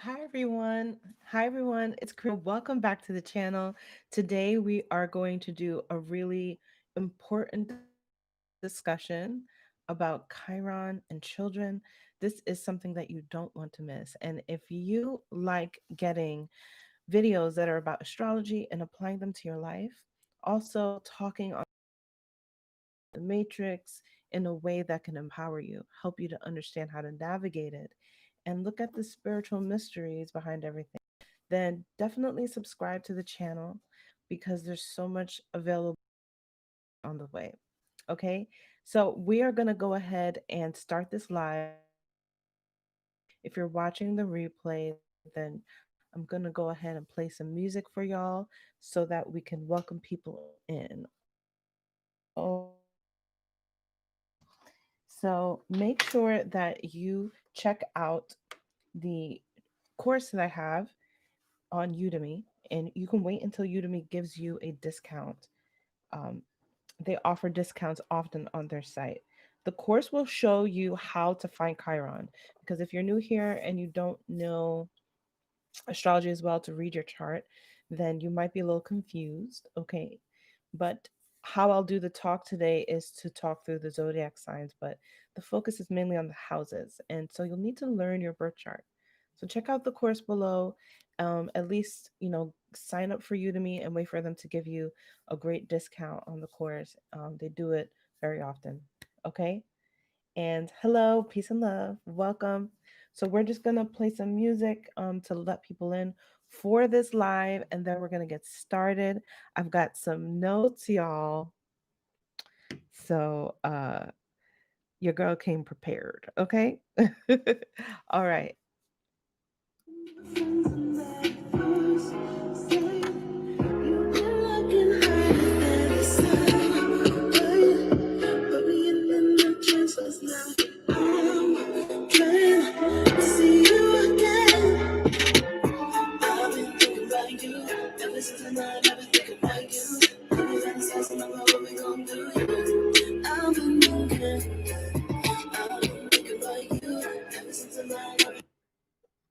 Hi everyone. Hi everyone. It's Karina. Welcome back to the channel. Today we are going to do a really important discussion about Chiron and children. This is something that you don't want to miss. And if you like getting videos that are about astrology and applying them to your life, also talking on the matrix in a way that can empower you, help you to understand how to navigate it, and look at the spiritual mysteries behind everything, then definitely subscribe to the channel because there's so much available on the way. Okay, so we are going to go ahead and start this live. If you're watching the replay, then I'm going to go ahead and play some music for y'all so that we can welcome people in. Okay, so make sure that you check out the course that I have on Udemy, and you can wait until Udemy gives you a discount. Um, they offer discounts often on their site. The course will show you how to find Chiron, because if you're new here and you don't know astrology as well to read your chart, then you might be a little confused. Okay. But how I'll do the talk today is to talk through the zodiac signs, but the focus is mainly on the houses. And so you'll need to learn your birth chart. So check out the course below. At least, sign up for Udemy and wait for them to give you a great discount on the course. They do it very often. Okay. And hello, peace and love. Welcome. So we're just gonna play some music to let people in for this live, and then we're gonna get started. I've got some notes, y'all. So your girl came prepared, okay? All right.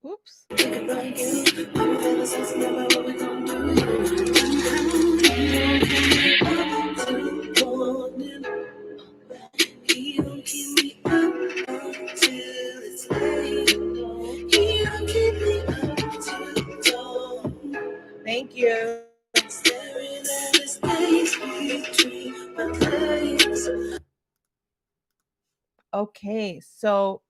Oops. Thank you. Okay, so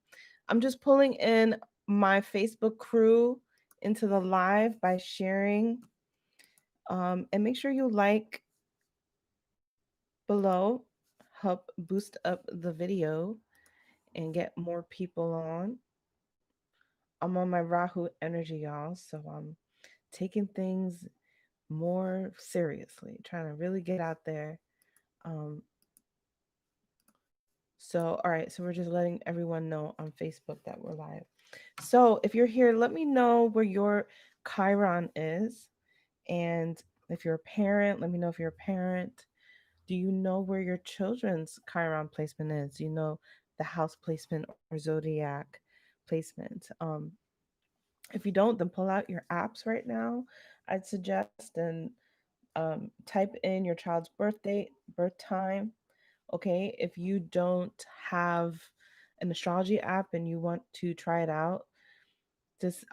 I'm just pulling in my Facebook crew into the live by sharing. And make sure you like below, help boost up the video and get more people on. I'm on my Rahu energy, y'all, so I'm taking things more seriously, trying to really get out there. Um, so, all right, so we're just letting everyone know on Facebook that we're live. So, if you're here, let me know where your Chiron is. And if you're a parent, let me know if you're a parent. Do you know where your children's Chiron placement is? Do you know the house placement or zodiac placement? If you don't, then pull out your apps right now. I'd suggest and type in your child's birth date, birth time. Okay, if you don't have an astrology app and you want to try it out, just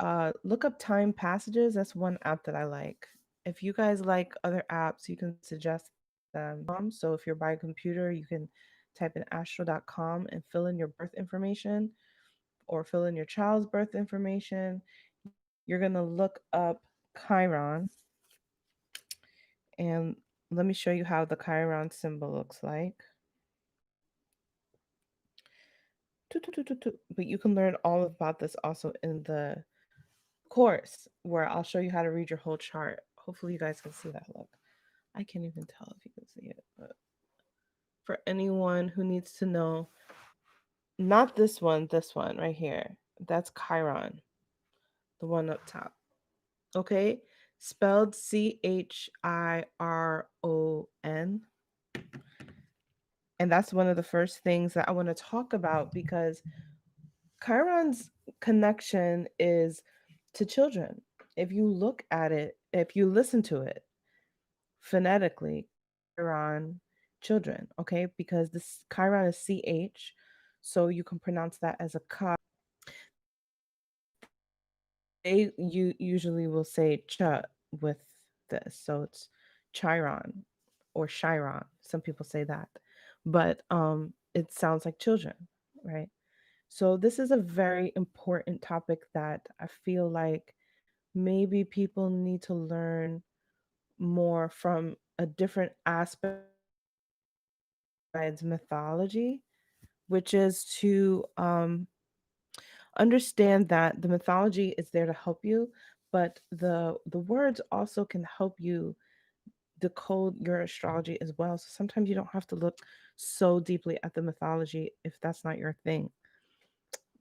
look up time passages. That's one app that I like. If you guys like other apps, you can suggest them. So if you're by a computer, you can type in astro.com and fill in your birth information or fill in your child's birth information. You're going to look up Chiron, and let me show you how the Chiron symbol looks like. But you can learn all about this also in the course where I'll show you how to read your whole chart. Hopefully, you guys can see that. Look, I can't even tell if you can see it, but for anyone who needs to know, not this one right here. That's Chiron, the one up top. Okay, spelled Chiron. And that's one of the first things that I want to talk about because Chiron's connection is to children. If you look at it, if you listen to it phonetically, Chiron, children, okay? Because this Chiron is CH, so you can pronounce that as a ka. They you usually will say cha with this, so it's Chiron or Chiron. Some people say that, but it sounds like children, right? So this is a very important topic that I feel like maybe people need to learn more from a different aspect besides mythology, which is to understand that the mythology is there to help you, but the words also can help you decode your astrology as well. So sometimes you don't have to look so deeply at the mythology if that's not your thing.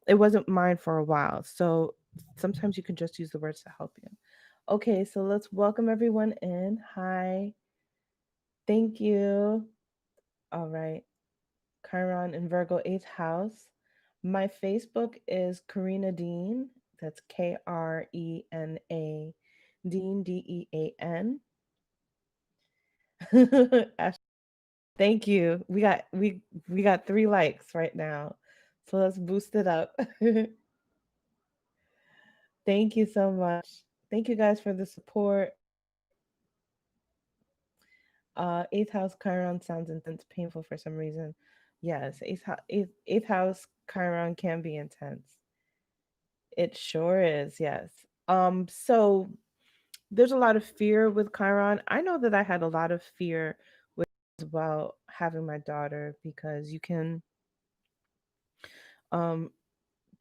It wasn't mine for a while. So sometimes you can just use the words to help you. Okay, so let's welcome everyone in. Hi. Thank you. All right. Chiron in Virgo, eighth house. My Facebook is Karina Dean. That's Krena Dean, Dean. Thank you. We got 3 likes right now. So let's boost it up. Thank you so much. Thank you guys for the support. Eighth house Chiron sounds intense, painful for some reason. Yes, eighth house Chiron can be intense. It sure is, yes. So there's a lot of fear with Chiron. I know that I had a lot of fear with as well having my daughter because you can um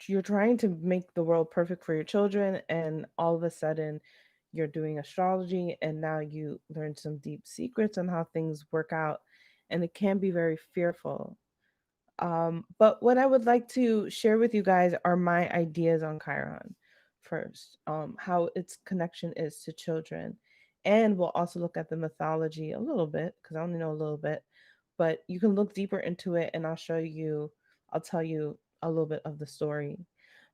you're trying to make the world perfect for your children, and all of a sudden you're doing astrology and now you learn some deep secrets on how things work out, and it can be very fearful. But what I would like to share with you guys are my ideas on Chiron first, how its connection is to children. And we'll also look at the mythology a little bit because I only know a little bit, but you can look deeper into it and I'll tell you a little bit of the story.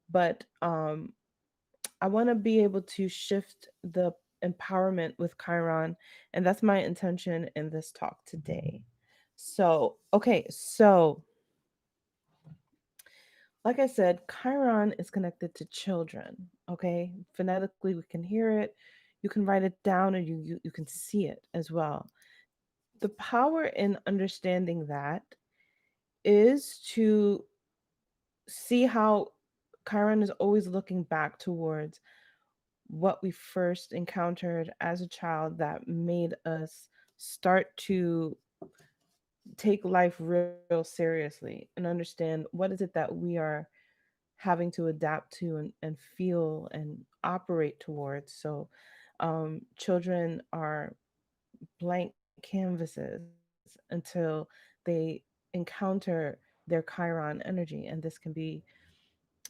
But I want to be able to shift the empowerment with Chiron, and that's my intention in this talk today. So, okay, so like I said, Chiron is connected to children. Okay, phonetically we can hear it, you can write it down, and you can see it as well. The power in understanding that is to see how Chiron is always looking back towards what we first encountered as a child that made us start to take life real seriously and understand what is it that we are having to adapt to and feel and operate towards. So, children are blank canvases until they encounter their Chiron energy. And this can be,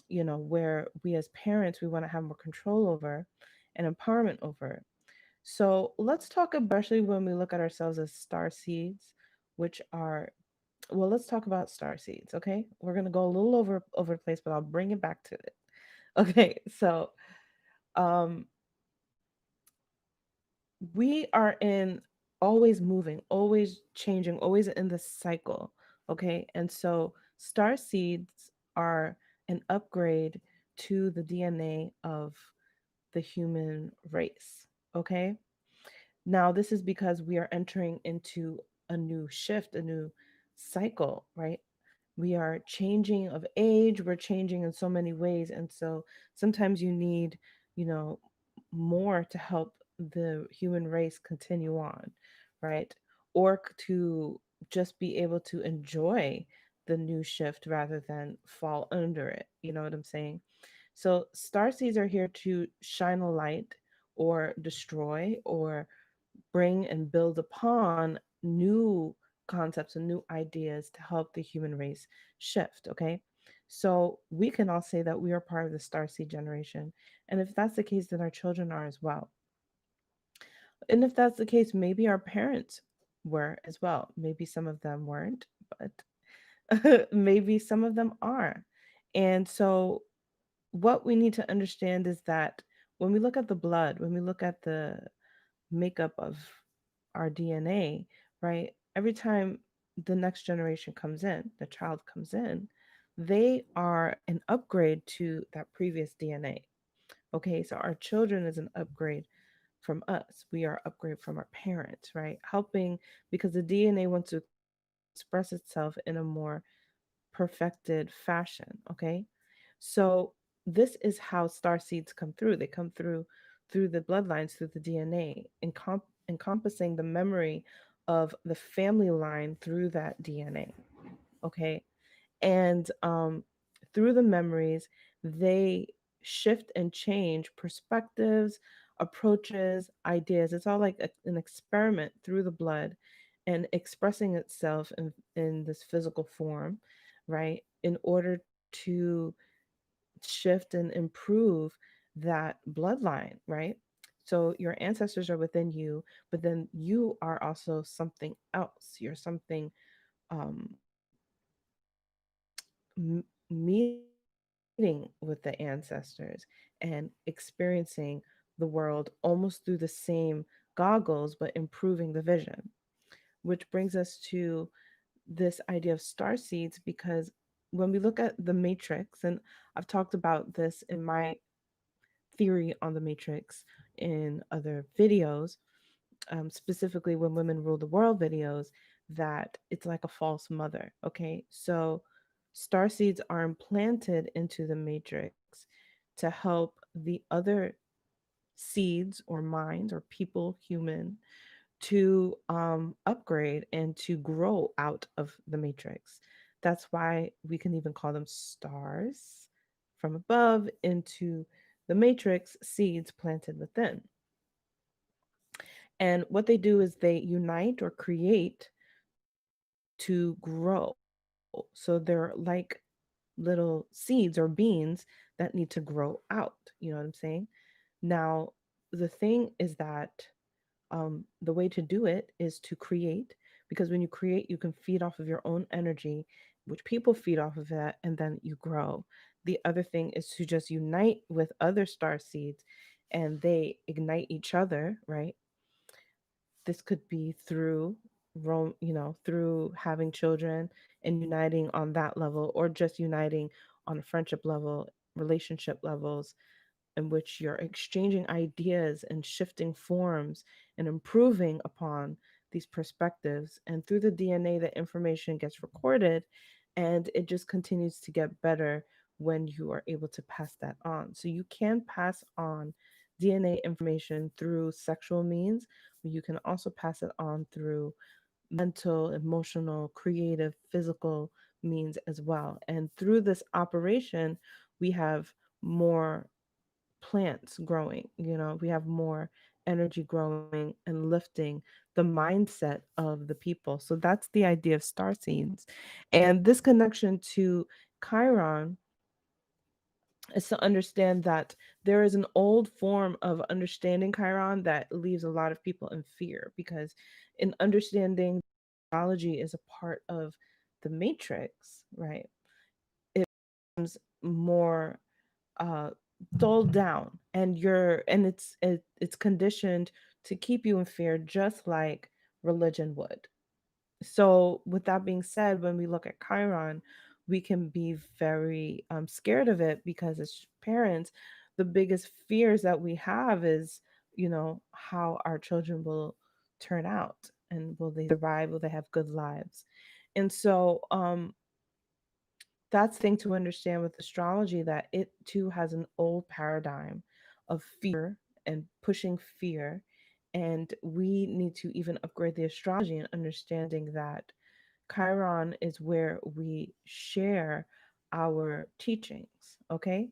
where we as parents, we want to have more control over and empowerment over. So let's talk about, especially when we look at ourselves as star seeds, which are, well, let's talk about star seeds. Okay, we're gonna go a little over the place, but I'll bring it back to it. Okay, so um, we are in always moving, always changing, always in this cycle. Okay, and so star seeds are an upgrade to the DNA of the human race. Okay, now this is because we are entering into a new shift, a new cycle, right? We are changing of age, we're changing in so many ways, and so sometimes you need, you know more to help the human race continue on, right? Or to just be able to enjoy the new shift rather than fall under it, you know what I'm saying? So star seeds are here to shine a light or destroy or bring and build upon new concepts and new ideas to help the human race shift. Okay. So we can all say that we are part of the starseed generation. And if that's the case, then our children are as well. And if that's the case, maybe our parents were as well. Maybe some of them weren't, but maybe some of them are. And so what we need to understand is that when we look at the blood, when we look at the makeup of our DNA, right? Every time the next generation comes in, the child comes in, they are an upgrade to that previous DNA. Okay, so our children is an upgrade from us. We are upgrade from our parents, right? Helping because the DNA wants to express itself in a more perfected fashion, okay? So this is how star seeds come through. They come through the bloodlines, through the DNA, encompassing the memory of the family line through that DNA, okay? And through the memories, they shift and change perspectives, approaches, ideas. It's all like an experiment through the blood and expressing itself in this physical form, right? In order to shift and improve that bloodline, right? So your ancestors are within you, but then you are also something else. You're something um, meeting with the ancestors and experiencing the world almost through the same goggles, but improving the vision, which brings us to this idea of star seeds. Because when we look at the matrix, and I've talked about this in my theory on the matrix in other videos, specifically when women rule the world videos, that it's like a false mother. Okay, so star seeds are implanted into the matrix to help the other seeds or minds or people, human, to upgrade and to grow out of the matrix. That's why we can even call them stars from above into the matrix, seeds planted within. And what they do is they unite or create to grow. So they're like little seeds or beans that need to grow out. You know what I'm saying? Now, the thing is that the way to do it is to create, because when you create, you can feed off of your own energy, which people feed off of that, and then you grow. The other thing is to just unite with other star seeds and they ignite each other, right? This could be through through having children and uniting on that level, or just uniting on a friendship level, relationship levels, in which you're exchanging ideas and shifting forms and improving upon these perspectives. And through the DNA, the information gets recorded and it just continues to get better when you are able to pass that on. So you can pass on DNA information through sexual means, but you can also pass it on through mental, emotional, creative, physical means as well. And through this operation, we have more plants growing, we have more energy growing and lifting the mindset of the people. So that's the idea of star seeds. And this connection to Chiron is to understand that there is an old form of understanding Chiron that leaves a lot of people in fear, because in understanding astrology is a part of the matrix, right? It becomes more uh dulled down, and it's conditioned to keep you in fear, just like religion would. So with that being said, when we look at Chiron, we can be very scared of it, because as parents, the biggest fears that we have is, how our children will turn out, and will they survive, will they have good lives. And so that's the thing to understand with astrology, that it too has an old paradigm of fear and pushing fear. And we need to even upgrade the astrology and understanding that Chiron is where we share our teachings, okay?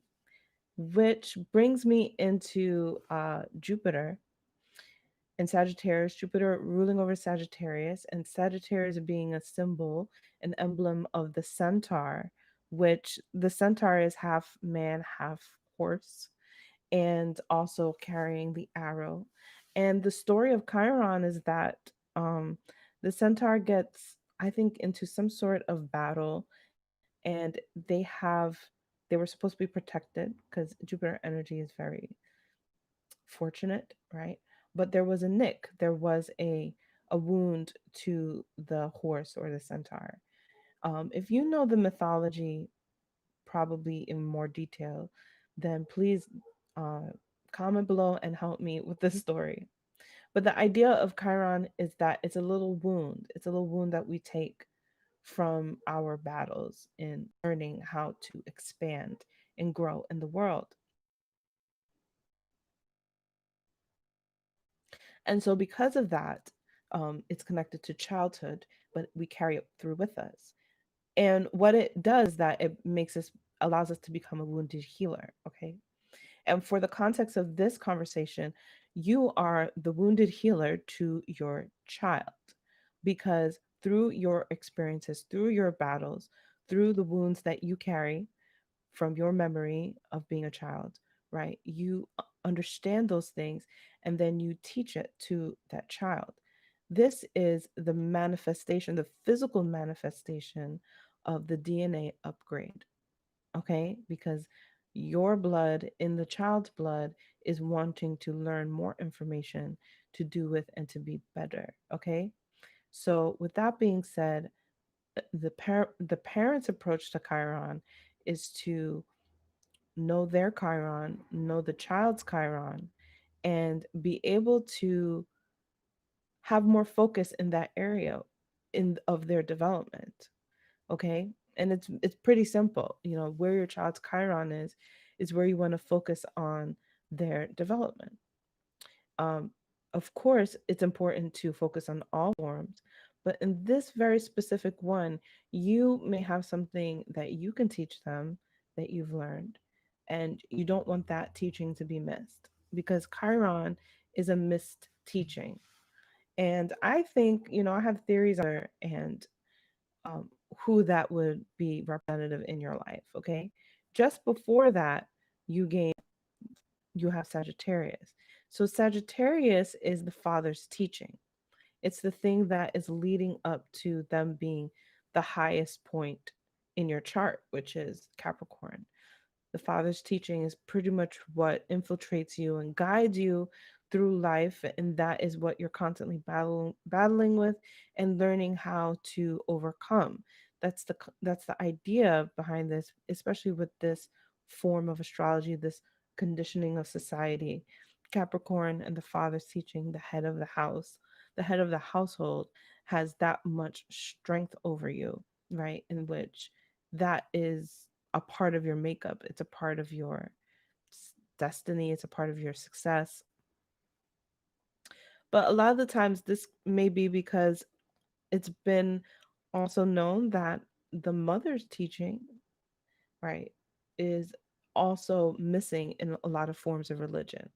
Which brings me into Jupiter and Sagittarius, Jupiter ruling over Sagittarius, and Sagittarius being a symbol, an emblem of the centaur, which the centaur is half man, half horse, and also carrying the arrow. And the story of Chiron is that the centaur gets, I think, into some sort of battle, and they were supposed to be protected, because Jupiter energy is very fortunate, right? But there was a nick, there was a wound to the horse or the centaur. If you know the mythology probably in more detail, then please uh, comment below and help me with this story. But the idea of Chiron is that it's a little wound. It's a little wound that we take from our battles in learning how to expand and grow in the world. And so, because of that, it's connected to childhood, but we carry it through with us. And what it does is that it makes us, allows us to become a wounded healer. Okay. And for the context of this conversation, you are the wounded healer to your child because through your experiences, through your battles, through the wounds that you carry from your memory of being a child, right? You understand those things and then you teach it to that child. This is the manifestation, the physical manifestation of the DNA upgrade, okay? Because your blood in the child's blood is wanting to learn more information to do with and to be better, okay? So, with that being said, the parents' approach to Chiron is to know their Chiron, know the child's Chiron, and be able to have more focus in that area in of their development. Okay. And it's pretty simple. You know, where your child's Chiron is where you want to focus on their development. Um, of course, it's important to focus on all forms, but in this very specific one, you may have something that you can teach them that you've learned, and you don't want that teaching to be missed because Chiron is a missed teaching. And I think, you know, I have theories on there and um, who that would be representative in your life. Okay. Just before that, you gain you have Sagittarius. So Sagittarius is the father's teaching. It's the thing that is leading up to them being the highest point in your chart, which is Capricorn. The Father's teaching is pretty much what infiltrates you and guides you through life, and that is what you're constantly battling with and learning how to overcome. That's the idea behind this, especially with this form of astrology, this conditioning of society. Capricorn and the Father's teaching, the head of the house, the head of the household, has that much strength over you, right? In which that is a part of your makeup. It's a part of your destiny. It's a part of your success. But a lot of the times, this may be because it's been also known that the mother's teaching, right, is also missing in a lot of forms of religion.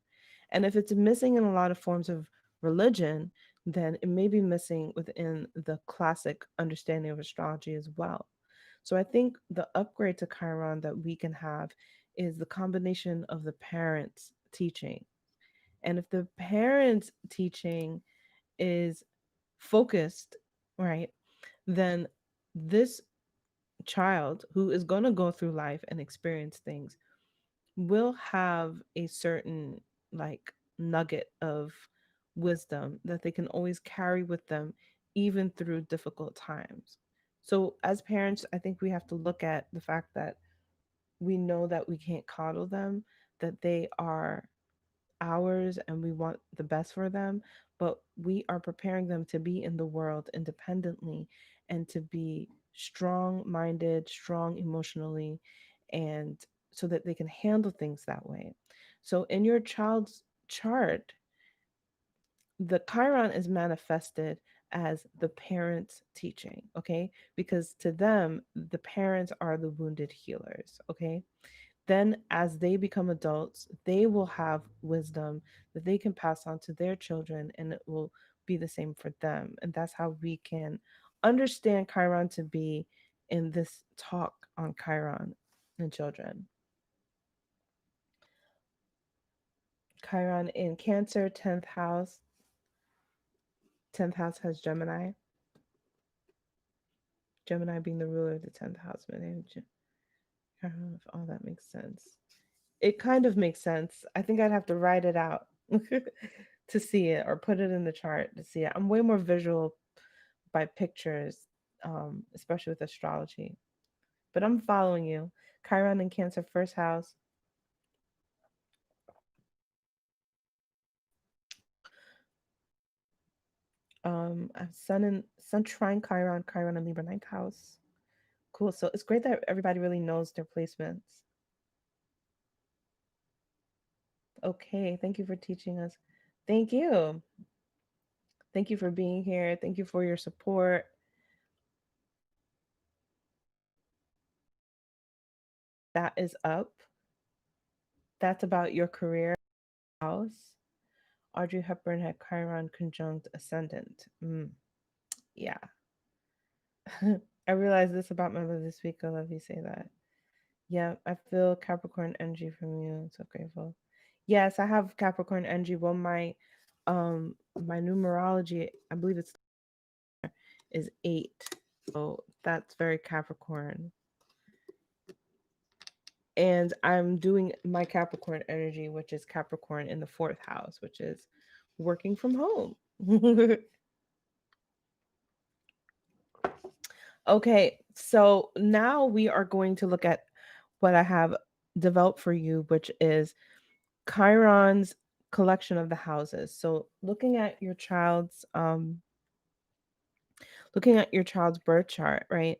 And if it's missing in a lot of forms of religion, then it may be missing within the classic understanding of astrology as well. So I think the upgrade to Chiron that we can have is the combination of the parents' teaching. And if the parents' teaching is focused, right, then this child who is going to go through life and experience things will have a certain like nugget of wisdom that they can always carry with them even through difficult times. So as parents, I think we have to look at the fact that we know that we can't coddle them, that they are ours and we want the best for them, but we are preparing them to be in the world independently and to be strong minded, strong emotionally, and so that they can handle things that way. So in your child's chart, the Chiron is manifested as the parents teaching, okay? Because to them, the parents are the wounded healers, okay? Then, as they become adults, they will have wisdom that they can pass on to their children, and it will be the same for them. And that's how we can understand Chiron to be in this talk on Chiron and children. Chiron in Cancer, 10th house. 10th house has Gemini. Gemini being the ruler of the 10th house. I don't know if all that makes sense. It kind of makes sense. I think I'd have to write it out. to see it, or put it in the chart to see it. I'm way more visual by pictures, especially with astrology. But I'm following you. Chiron in Cancer, first house. Sun trine Chiron, Chiron in Libra, ninth house. Cool. So it's great that everybody really knows their placements. Okay. Thank you for teaching us. Thank you. Thank you for being here. Thank you for your support. That is up. That's about your career house. Audrey Hepburn had Chiron conjunct ascendant. Yeah. I realized this about my mother this week. I love you say that. Yeah, I feel Capricorn energy from you. I'm so grateful. Yes, I have Capricorn energy. Well, my numerology, I believe it's is 8. So that's very Capricorn. And I'm doing my Capricorn energy, which is Capricorn in the 4th house, which is working from home. Okay, so now we are going to look at what I have developed for you, which is Chiron's collection of the houses. So looking at your child's birth chart, right?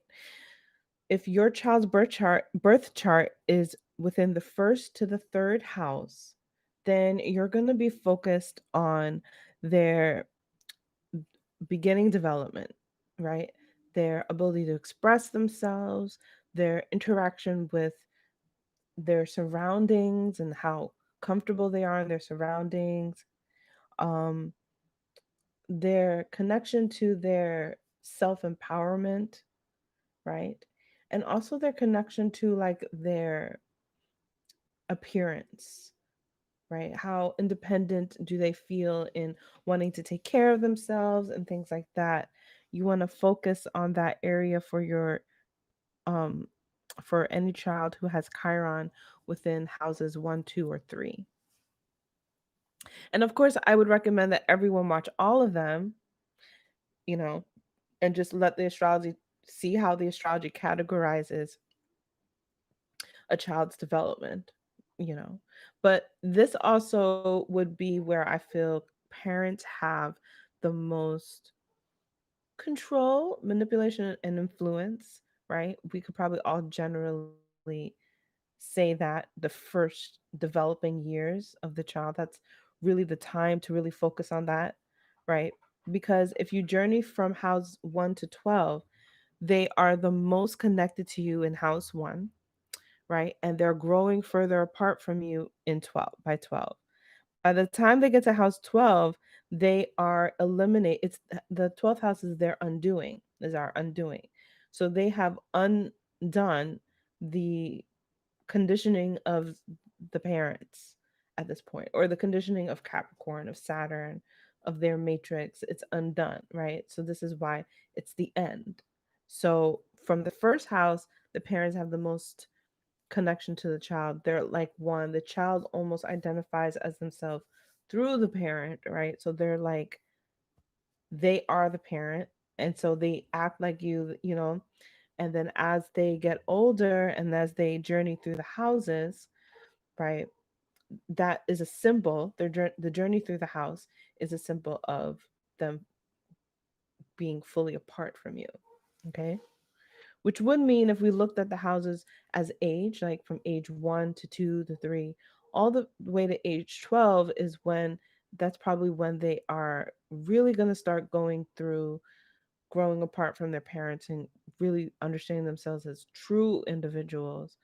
If your child's birth chart is within the first to the third house, then you're going to be focused on their beginning development, right? Their ability to express themselves, their interaction with their surroundings and how comfortable they are in their surroundings, um, their connection to their self empowerment, right? And also their connection to like their appearance, right? How independent do they feel in wanting to take care of themselves and things like that. You want to focus on that area um for any child who has Chiron within houses 1, 2, or 3. And of course, I would recommend that everyone watch all of them, you know, and just let the astrology see how the astrology categorizes a child's development, you know. But this also would be where I feel parents have the most control, manipulation, and influence, right? We could probably all generally say that the first developing years of the child, that's really the time to really focus on that, right? Because if you journey from house 1 to 12, they are the most connected to you in house 1, right? And they're growing further apart from you in 12 by 12. By the time they get to house 12, they are eliminate it's the 12th house is their undoing, is our undoing. So they have undone the conditioning of the parents at this point, or the conditioning of Capricorn, of Saturn, of their matrix. It's undone, right? So this is why it's the end. So from the first house, the parents have the most connection to the child. They're like one. The child almost identifies as themselves through the parent, right? So they're like, they are the parent. And so they act like you know. And then as they get older and as they journey through the houses, right, that is a symbol. The journey through the house is a symbol of them being fully apart from you. Okay. Which would mean if we looked at the houses as age, like from age 1 to 2 to 3, all the way to age 12 is when that's probably when they are really going to start going through growing apart from their parents and really understanding themselves as true individuals.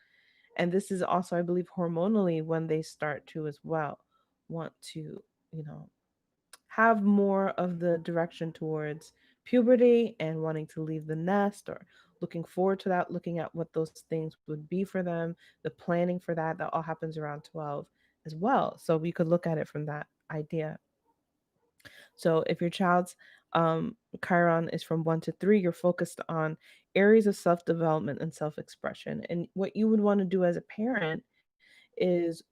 And this is also, I believe, hormonally when they start to as well want to, you know, have more of the direction towards puberty and wanting to leave the nest, or looking forward to that, looking at what those things would be for them, the planning for that, that all happens around 12 as well. So we could look at it from that idea. So if your child's Chiron is from 1 to 3, you're focused on areas of self development and self expression. And what you would want to do as a parent is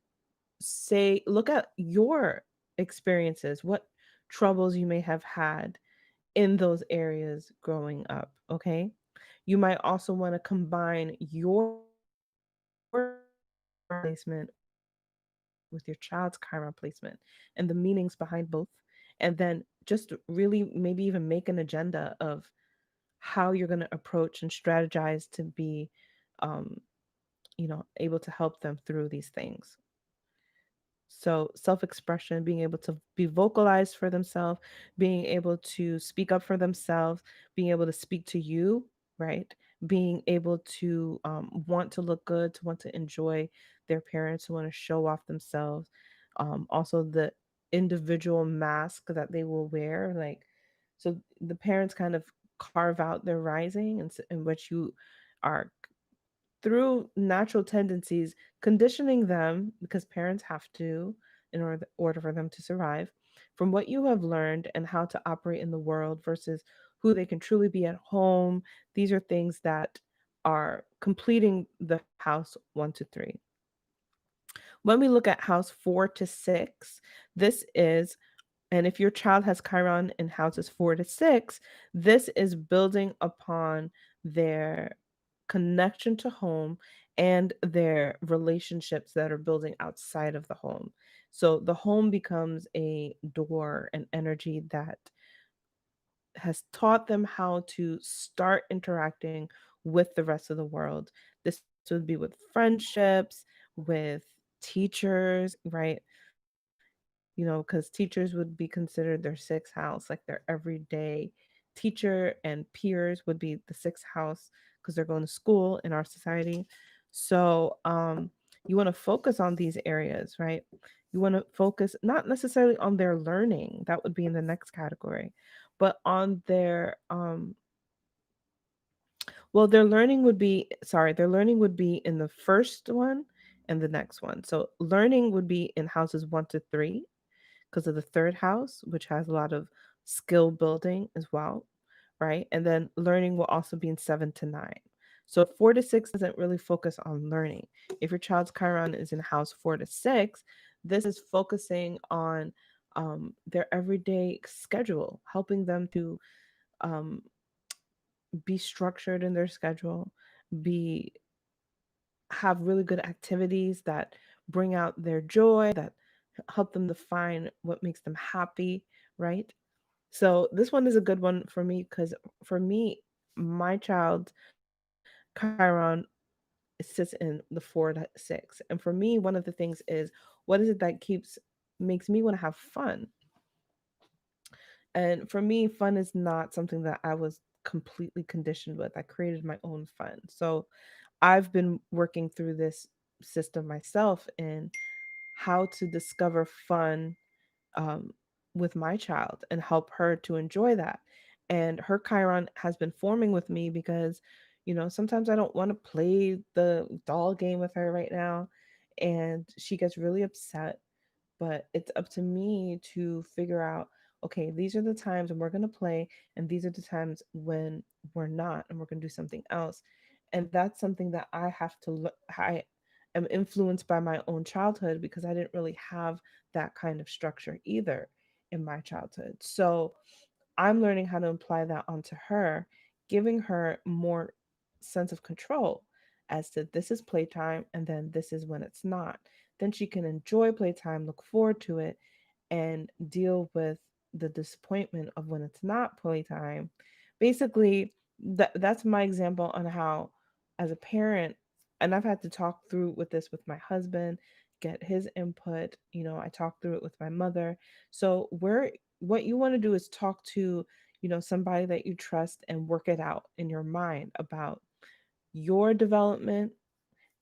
say, look at your experiences, what troubles you may have had in those areas growing up, okay? You might also want to combine your Chiron placement with your child's Chiron placement and the meanings behind both. And then just really maybe even make an agenda of how you're going to approach and strategize to be, um, able to help them through these things. So, self expression, being able to be vocalized for themselves, being able to speak up for themselves, being able to speak to you, right? Being able to want to look good, to want to enjoy their parents, to want to show off themselves. Also, the individual mask that they will wear. Like, so the parents kind of carve out their rising, in which you are through natural tendencies, conditioning them because parents have to in order for them to survive from what you have learned and how to operate in the world versus who they can truly be at home. These are things that are completing the house 1 to 3. When we look at house 4 to 6, this is, and if your child has Chiron in houses 4 to 6, this is building upon their connection to home and their relationships that are building outside of the home. So the home becomes a door, an energy that has taught them how to start interacting with the rest of the world. This would be with friendships, with teachers, right? Because teachers would be considered their sixth house, like their everyday teacher, and peers would be the sixth house because they're going to school in our society. So, you want to focus on these areas, right? You want to focus not necessarily on their learning, that would be in the next category, but on their well, their learning would be in the first one and the next one. So learning would be in houses 1 to 3 because of the third house, which has a lot of skill building as well, right? And then learning will also be in 7 to 9. So 4 to 6 doesn't really focus on learning. If your child's Chiron is in house 4 to 6, this is focusing on their everyday schedule, helping them to um, be structured in their schedule, be have really good activities that bring out their joy, that help them define what makes them happy, right? So this one is a good one for me because for me, my child Chiron sits in the 4 to 6. And for me, one of the things is what is it that makes me want to have fun? And for me, fun is not something that I was completely conditioned with. I created my own fun. So I've been working through this system myself in how to discover fun um, with my child and help her to enjoy that. And her Chiron has been forming with me because, sometimes I don't want to play the doll game with her right now. And she gets really upset, but it's up to me to figure out, okay, these are the times when we're going to play, and these are the times when we're not, and we're going to do something else. And that's something that I have to look. I am influenced by my own childhood because I didn't really have that kind of structure either in my childhood. So I'm learning how to apply that onto her, giving her more sense of control as to this is playtime and then this is when it's not. Then she can enjoy playtime, look forward to it, and deal with the disappointment of when it's not playtime. Basically, that's my example on how, as a parent, and I've had to talk through with this with my husband, get his input. I talk through it with my mother. So what you want to do is talk to, somebody that you trust and work it out in your mind about your development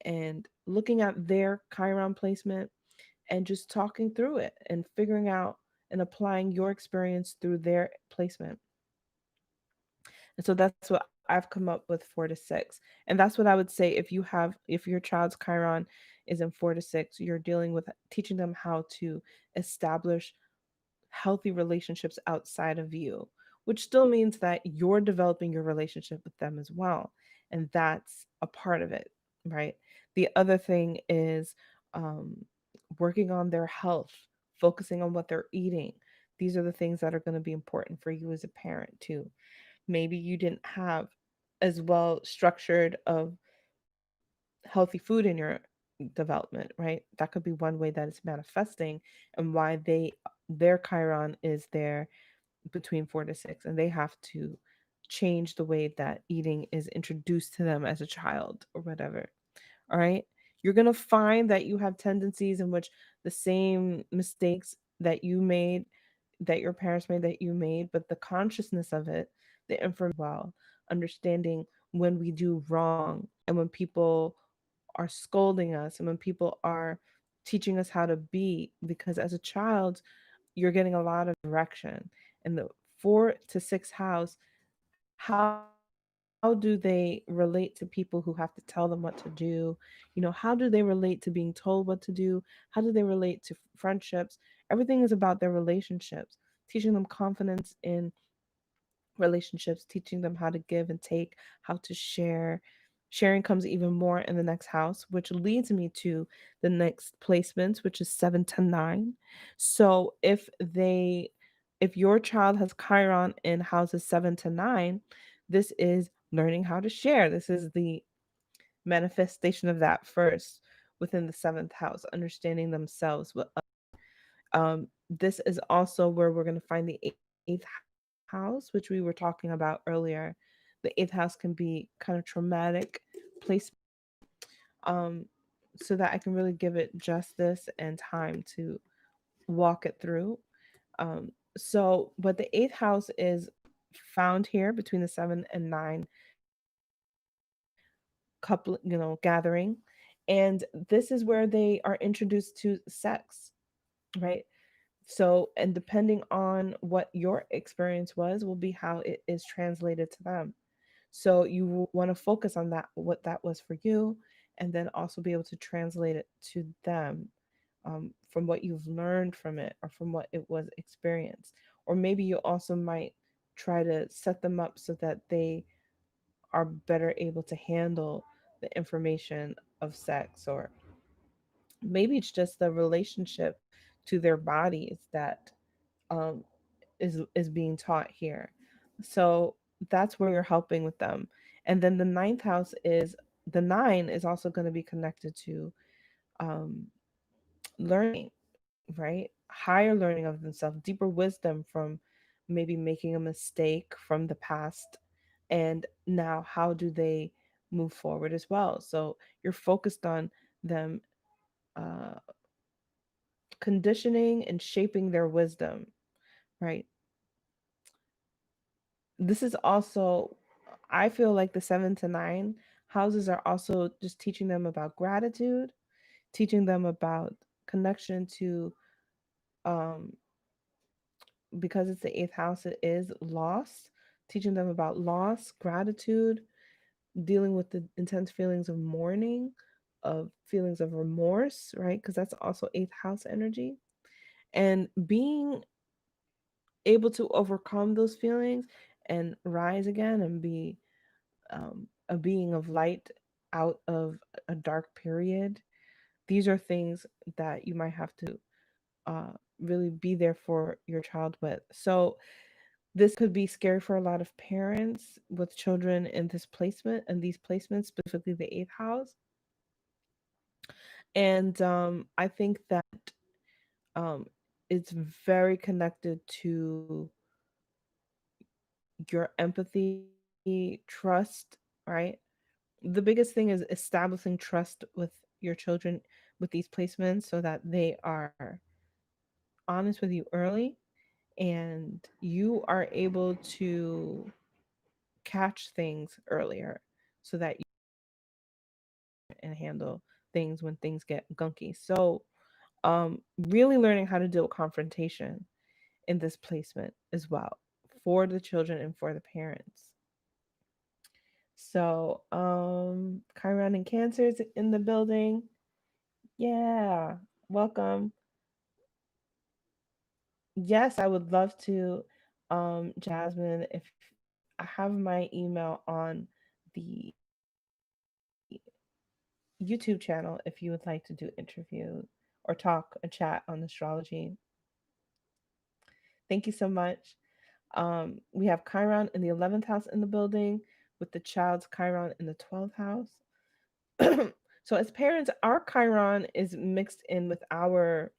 and looking at their Chiron placement and just talking through it and figuring out and applying your experience through their placement. And so that's what I've come up with 4 to 6. And that's what I would say if your child's Chiron is in 4 to 6, you're dealing with teaching them how to establish healthy relationships outside of you, which still means that you're developing your relationship with them as well. And that's a part of it, right? The other thing is um, working on their health focusing on what they're eating. These are the things that are going to be important for you as a parent too. Maybe you didn't have as well structured of healthy food in your development, right? That could be one way that it's manifesting, and why their Chiron is there between 4 to 6, and they have to change the way that eating is introduced to them as a child or whatever. All right. You're going to find that you have tendencies in which the same mistakes that you made, that your parents made, that you made, but the consciousness of it, the information well, understanding when we do wrong and when people are scolding us and when people are teaching us how to be, because as a child, you're getting a lot of direction. And the 4 to 6 house, how do they relate to people who have to tell them what to do? How do they relate to being told what to do? How do they relate to friendships? Everything is about their relationships, teaching them confidence in relationships, teaching them how to give and take, how to share. Sharing comes even more in the next house, which leads me to the next placements, which is 7 to 9. So if your child has Chiron in houses 7 to 9, this is learning how to share. This is the manifestation of that first within the seventh house, understanding themselves. This is also where we're going to find the eighth house, which we were talking about earlier. The eighth house can be kind of traumatic placement, um, so that I can really give it justice and time to walk it through. But the eighth house is found here between the 7 and 9 couple, gathering. And this is where they are introduced to sex, right? So, and depending on what your experience was, will be how it is translated to them. So, you want to focus on that, what that was for you, and then also be able to translate it to them, from what you've learned from it or from what it was experienced. Or maybe you also might try to set them up so that they are better able to handle the information of sex, or maybe it's just the relationship to their bodies that um, is being taught here. So that's where you're helping with them. And then the ninth house is the 9 is also going to be connected to um, learning, right? Higher learning of themselves, deeper wisdom from maybe making a mistake from the past, and now how do they move forward as well. So you're focused on them uh, conditioning and shaping their wisdom, right? This is also, I feel like the 7 to 9 houses are also just teaching them about gratitude, teaching them about connection to, um because it's the eighth house, it is loss, teaching them about loss, gratitude, dealing with the intense feelings of mourning, of feelings of remorse, right? Because that's also eighth house energy. And being able to overcome those feelings and rise again and be a being of light out of a dark period. These are things that you might have to uh, really be there for your child with. So, this could be scary for a lot of parents with children in this placement and these placements, specifically the eighth house. And I think that um, it's very connected to your empathy, trust, right? The biggest thing is establishing trust with your children with these placements so that they are honest with you early, and you are able to catch things earlier so that you and handle things when things get gunky. So, really learning how to deal with confrontation in this placement as well, for the children and for the parents. So, Chiron and Cancer is in the building. Yeah, welcome. Yes, I would love to, Jasmine. If I have my email on the YouTube channel, if you would like to do interview or talk and chat on astrology. Thank you so much. We have Chiron in the 11th house in the building with the child's Chiron in the 12th house. So, as parents, our Chiron is mixed in with our,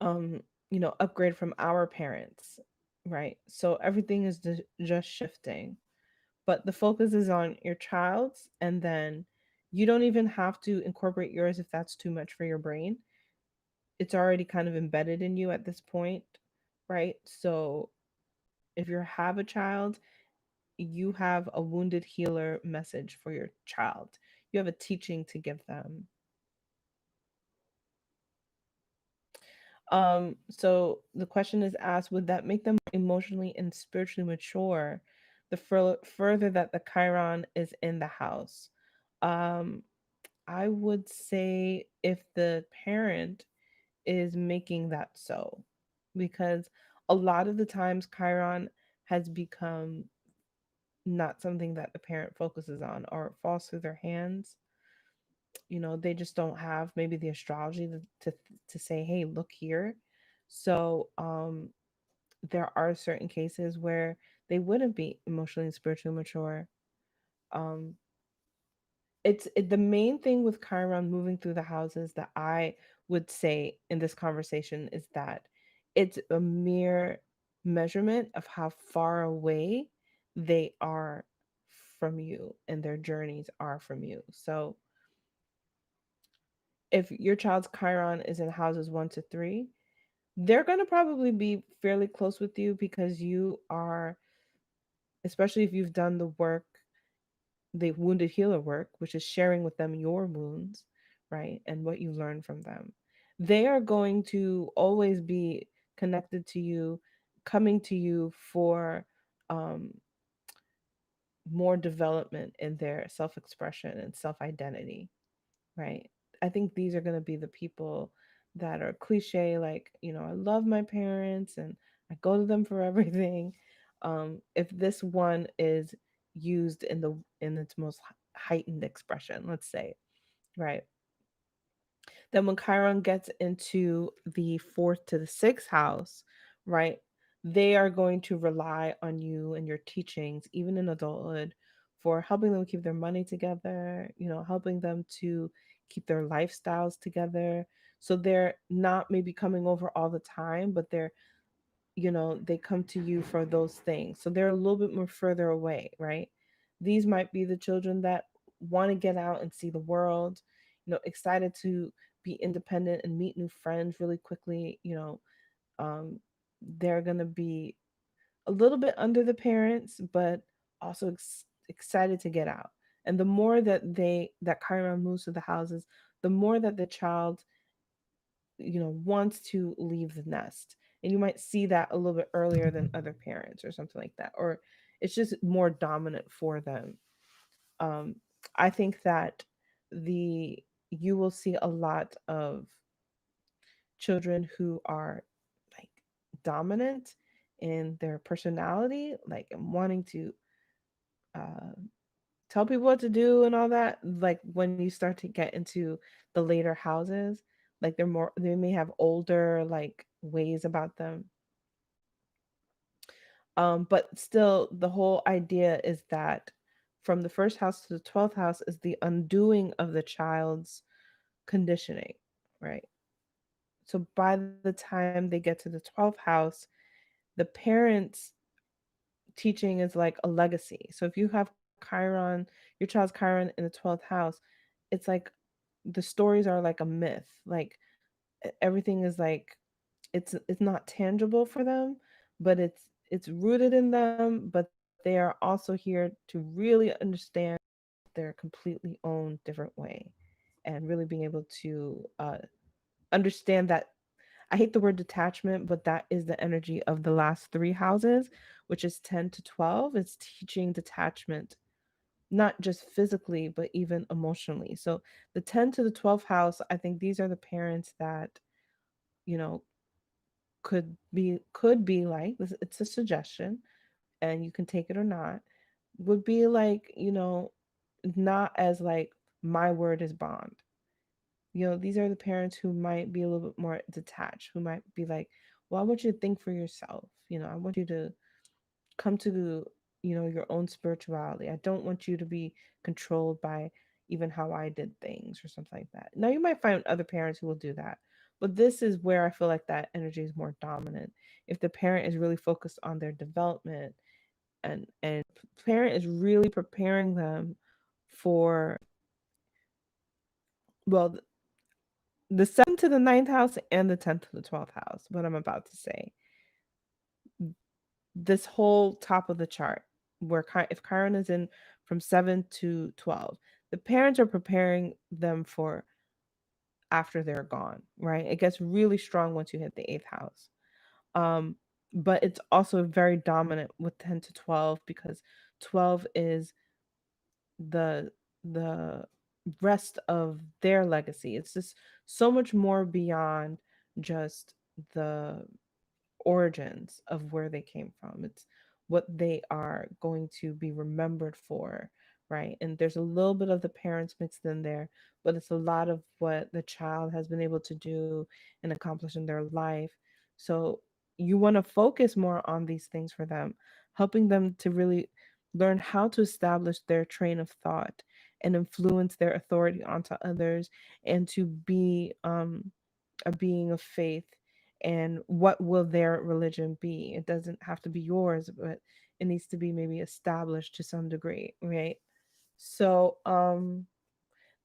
um, upgrade from our parents, right? So, everything is just shifting, but the focus is on your child's, and then you don't even have to incorporate yours if that's too much for your brain. It's already kind of embedded in you at this point, right? So, if you have a child, you have a wounded healer message for your child. You have a teaching to give them. So the question is asked, would that make them emotionally and spiritually mature the further that the Chiron is in the house? Um, I would say if the parent is making that so, because a lot of the times Chiron has become not something that the parent focuses on or falls through their hands. They just don't have maybe the astrology to say, hey, look here. So there are certain cases where they wouldn't be emotionally and spiritually mature. um the main thing with Chiron moving through the houses that I would say in this conversation is that it's a mere measurement of how far away they are from you and their journeys are from you. So if your child's Chiron is in houses 1 to 3, they're going to probably be fairly close with you because you are, especially if you've done the work, the wounded healer work, which is sharing with them your wounds, right? And what you learned from them. They are going to always be connected to you, coming to you for um, more development in their self expression and self identity, right? I think these are going to be the people that are cliche, like, I love my parents and I go to them for everything. If this one is used in its most heightened expression, let's say, right? Then when Chiron gets into the fourth to the sixth house, right, they are going to rely on you and your teachings, even in adulthood, for helping them keep their money together, helping them to keep their lifestyles together. So they're not maybe coming over all the time, but they come to you for those things. So they're a little bit more further away, right? These might be the children that want to get out and see the world, excited to be independent and meet new friends really quickly. Um, they're going to be a little bit under the parents, but also excited to get out. And the more that Chiron moves to the houses, the more that the child wants to leave the nest. And you might see that a little bit earlier than other parents or something like that, or it's just more dominant for them. um I think that the you will see a lot of children who are like dominant in their personality, like wanting to uh tell people what to do and all that. Like when you start to get into the later houses, like they may have older like ways about them. But still the whole idea is that from the first house to the 12th house is the undoing of the child's conditioning, right? So by the time they get to the 12th house, the parents teaching is like a legacy. So if you have Chiron, your child's Chiron in the 12th house, it's like the stories are like a myth. Like everything is like it's not tangible for them, but it's rooted in them, but they are also here to really understand their completely own different way and really being able to understand that. I hate the word detachment, but that is the energy of the last 3 houses, which is 10 to 12. It's teaching detachment, not just physically, but even emotionally. So the 10 to the 12th house, I think these are the parents that, you know, could be like this. It's a suggestion and you can take it or not. Would be like, not as like my word is bond. These are the parents who might be a little bit more detached, who might be like, Well, I want you to think for yourself. I want you to come to your own spirituality. I don't want you to be controlled by even how I did things or something like that. Now you might find other parents who will do that, but this is where I feel like that energy is more dominant. If the parent is really focused on their development, and parent is really preparing them for, well, the 7th to the ninth house and the 10th to the 12th house, what I'm about to say, this whole top of the chart, where if Chiron is in from 7 to 12, the parents are preparing them for after they're gone, right? It gets really strong once you hit the 8th house. Um, but it's also very dominant with 10 to 12, because 12 is the the rest of their legacy. It's just so much more beyond just the origins of where they came from. It's what they are going to be remembered for, right? And there's a little bit of the parents mixed in there, but it's a lot of what the child has been able to do and accomplish in their life. So you want to focus more on these things for them, helping them to really learn how to establish their train of thought and influence their authority onto others, and to be a being of faith. And what will their religion be? It doesn't have to be yours, but it needs to be maybe established to some degree, right? So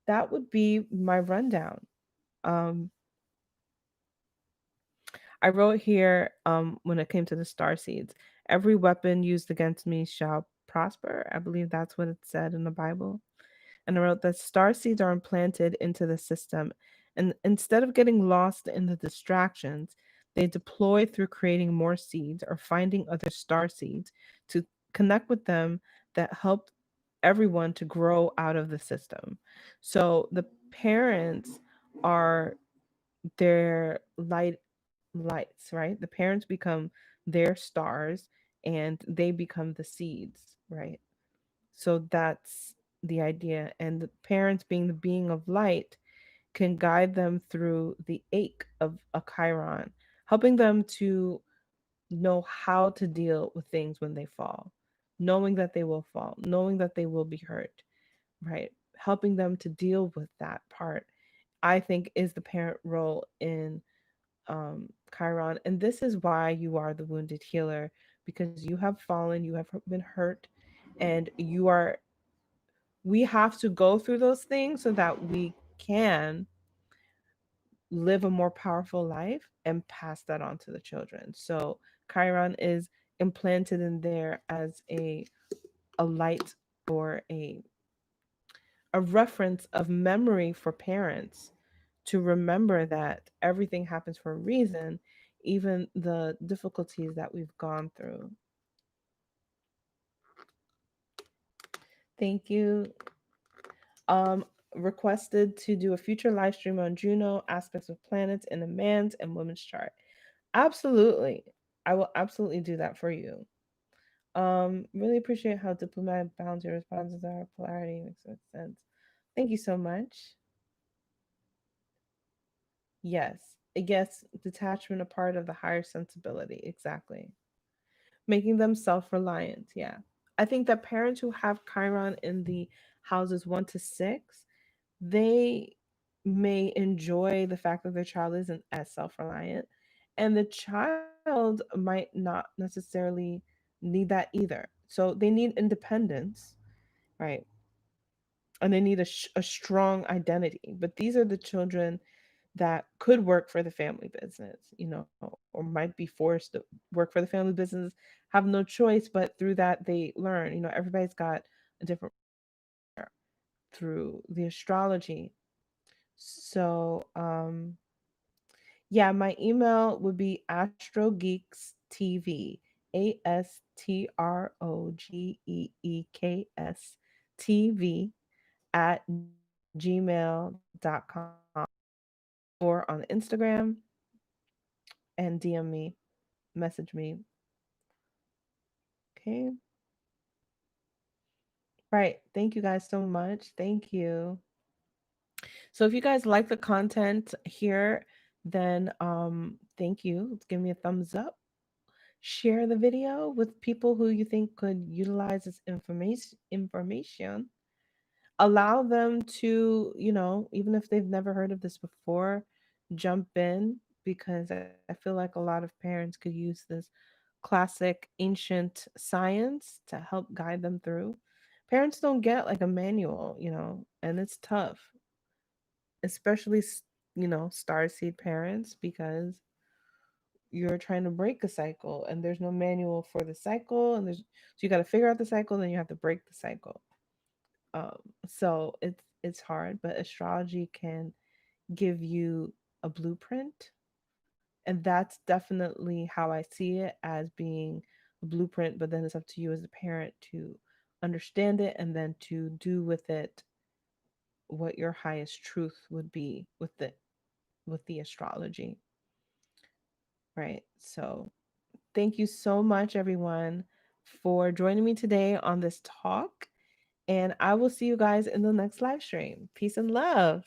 that would be my rundown. um I wrote here, when it came to the star seeds, every weapon used against me shall prosper. I believe that's what it said in the Bible. And I wrote that star seeds are implanted into the system, and instead of getting lost in the distractions, they deploy through creating more seeds or finding other star seeds to connect with them, that help everyone to grow out of the system. So the parents are their lights, right? The parents become their stars, and they become the seeds, right? So that's the idea. And the parents, being the being of light, can guide them through the ache of a Chiron, helping them to know how to deal with things when they fall, knowing that they will fall, knowing that they will be hurt, right? Helping them to deal with that part, I think, is the parent role in Chiron. And this is why you are the wounded healer, because you have fallen, you have been hurt, and we have to go through those things so that we can live a more powerful life and pass that on to the children. So Chiron is implanted in there as a light, or a reference of memory for parents, to remember that everything happens for a reason, even the difficulties that we've gone through. Thank you. Um, Requested to do a future live stream on Juno, aspects of planets in a man's and woman's chart. Absolutely. I will absolutely do that for you. Really appreciate how diplomatic bounds your responses are. Polarity makes so much sense. Thank you so much. Yes. Yes, detachment a part of the higher sensibility. Exactly. Making them self-reliant. Yeah. I think that parents who have Chiron in the houses 1 to 6, they may enjoy the fact that their child isn't as self-reliant, and the child might not necessarily need that either. So they need independence, right? And they need a strong identity. But these are the children that could work for the family business, or might be forced to work for the family business, have no choice, but through that they learn. Everybody's got a different through the astrology. So yeah, my email would be astrogeekstv, astrogeeks @gmail.com, or on Instagram, and DM me, message me. Okay. Right. Thank you guys so much. Thank you. So if you guys like the content here, then thank you. Give me a thumbs up. Share the video with people who you think could utilize this information. Allow them to, even if they've never heard of this before, jump in, because I feel like a lot of parents could use this classic ancient science to help guide them through. Parents don't get like a manual, and it's tough, especially starseed parents, because you're trying to break a cycle and there's no manual for the cycle, and there's so you got to figure out the cycle, then you have to break the cycle. So it's hard, but astrology can give you a blueprint, and that's definitely how I see it, as being a blueprint. But then it's up to you as a parent to understand it and then to do with it what your highest truth would be with the astrology, right? So thank you so much, everyone, for joining me today on this talk. And I will see you guys in the next live stream. Peace and love.